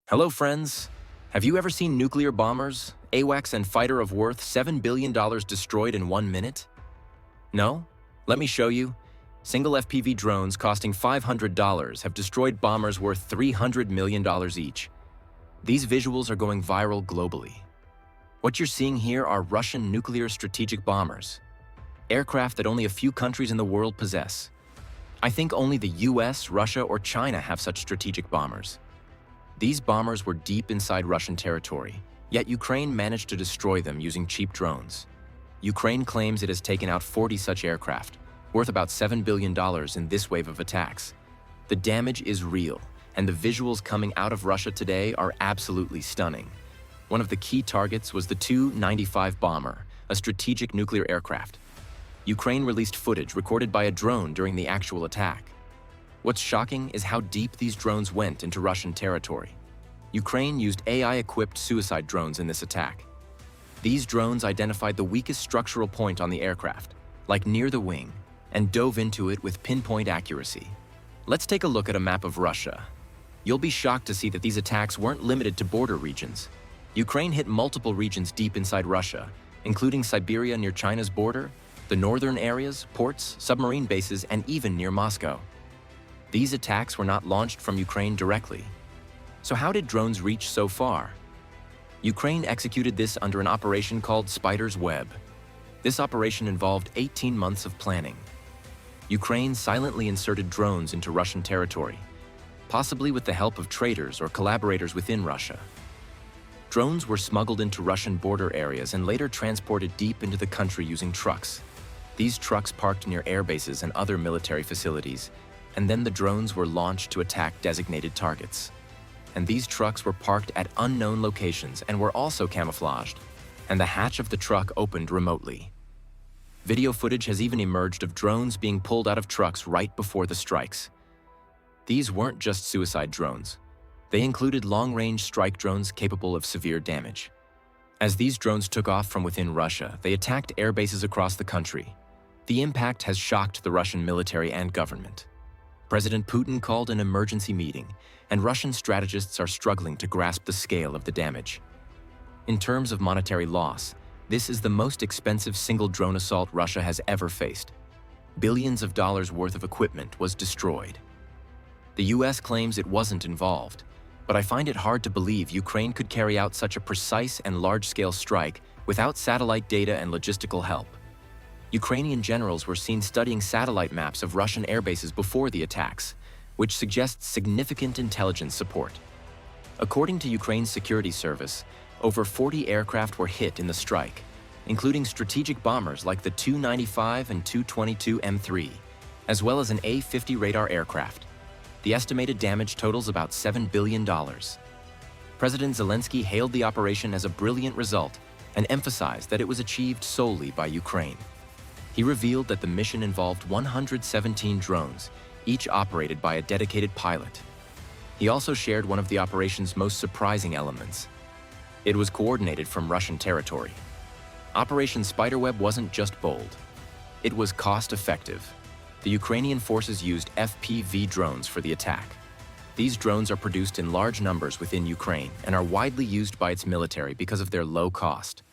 Hello, friends. Have you ever seen nuclear bombers, AWACS, and fighter of worth $7 billion destroyed in 1 minute? No? Let me show you. Single FPV drones costing $500 have destroyed bombers worth $300 million each. These visuals are going viral globally. What you're seeing here are Russian nuclear strategic bombers, aircraft that only a few countries in the world possess. I think only the US, Russia, or China have such strategic bombers. These bombers were deep inside Russian territory, yet Ukraine managed to destroy them using cheap drones. Ukraine claims it has taken out 40 such aircraft, worth about $7 billion in this wave of attacks. The damage is real, and the visuals coming out of Russia today are absolutely stunning. One of the key targets was the Tu-95 bomber, a strategic nuclear aircraft. Ukraine released footage recorded by a drone during the actual attack. What's shocking is how deep these drones went into Russian territory. Ukraine used AI-equipped suicide drones in this attack. These drones identified the weakest structural point on the aircraft, like near the wing, and dove into it with pinpoint accuracy. Let's take a look at a map of Russia. You'll be shocked to see that these attacks weren't limited to border regions. Ukraine hit multiple regions deep inside Russia, including Siberia near China's border, the northern areas, ports, submarine bases, and even near Moscow. These attacks were not launched from Ukraine directly. So how did drones reach so far? Ukraine executed this under an operation called Spider's Web. This operation involved 18 months of planning. Ukraine silently inserted drones into Russian territory, possibly with the help of traitors or collaborators within Russia. Drones were smuggled into Russian border areas and later transported deep into the country using trucks. These trucks parked near air bases and other military facilities, and then the drones were launched to attack designated targets. And these trucks were parked at unknown locations and were also camouflaged, and the hatch of the truck opened remotely. Video footage has even emerged of drones being pulled out of trucks right before the strikes. These weren't just suicide drones. They included long-range strike drones capable of severe damage. As these drones took off from within Russia, they attacked air bases across the country. The impact has shocked the Russian military and government. President Putin called an emergency meeting, and Russian strategists are struggling to grasp the scale of the damage. In terms of monetary loss, this is the most expensive single drone assault Russia has ever faced. Billions of dollars worth of equipment was destroyed. The US claims it wasn't involved, but I find it hard to believe Ukraine could carry out such a precise and large-scale strike without satellite data and logistical help. Ukrainian generals were seen studying satellite maps of Russian airbases before the attacks, which suggests significant intelligence support. According to Ukraine's security service, over 40 aircraft were hit in the strike, including strategic bombers like the Tu-95 and Tu-22 M3, as well as an A-50 radar aircraft. The estimated damage totals about $7 billion. President Zelensky hailed the operation as a brilliant result and emphasized that it was achieved solely by Ukraine. He revealed that the mission involved 117 drones, each operated by a dedicated pilot. He also shared one of the operation's most surprising elements. It was coordinated from Russian territory. Operation Spiderweb wasn't just bold. It was cost-effective. The Ukrainian forces used FPV drones for the attack. These drones are produced in large numbers within Ukraine and are widely used by its military because of their low cost.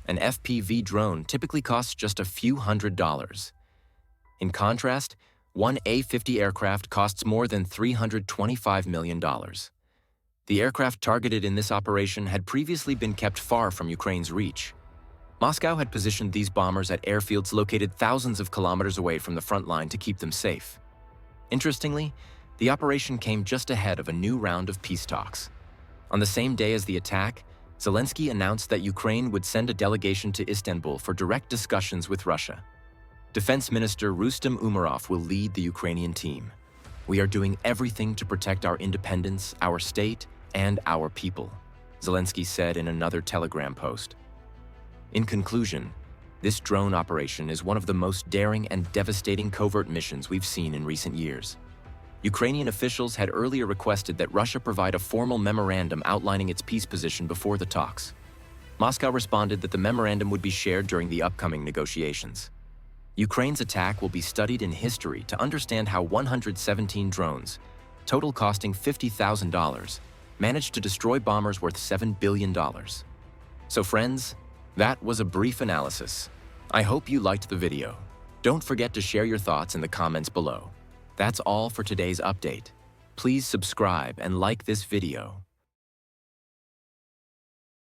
An FPV drone typically costs just a few $100s. In contrast, one A-50 aircraft costs more than $325 million. The aircraft targeted in this operation had previously been kept far from Ukraine's reach. Moscow had positioned these bombers at airfields located thousands of kilometers away from the front line to keep them safe. Interestingly, the operation came just ahead of a new round of peace talks. On the same day as the attack, Zelensky announced that Ukraine would send a delegation to Istanbul for direct discussions with Russia. Defense Minister Rustem Umerov will lead the Ukrainian team. "We are doing everything to protect our independence, our state, and our people," Zelensky said in another Telegram post. In conclusion, this drone operation is one of the most daring and devastating covert missions we've seen in recent years. Ukrainian officials had earlier requested that Russia provide a formal memorandum outlining its peace position before the talks. Moscow responded that the memorandum would be shared during the upcoming negotiations. Ukraine's attack will be studied in history to understand how 117 drones, total costing $50,000, managed to destroy bombers worth $7 billion. So friends, that was a brief analysis. I hope you liked the video. Don't forget to share your thoughts in the comments below. That's all for today's update. Please subscribe and like this video.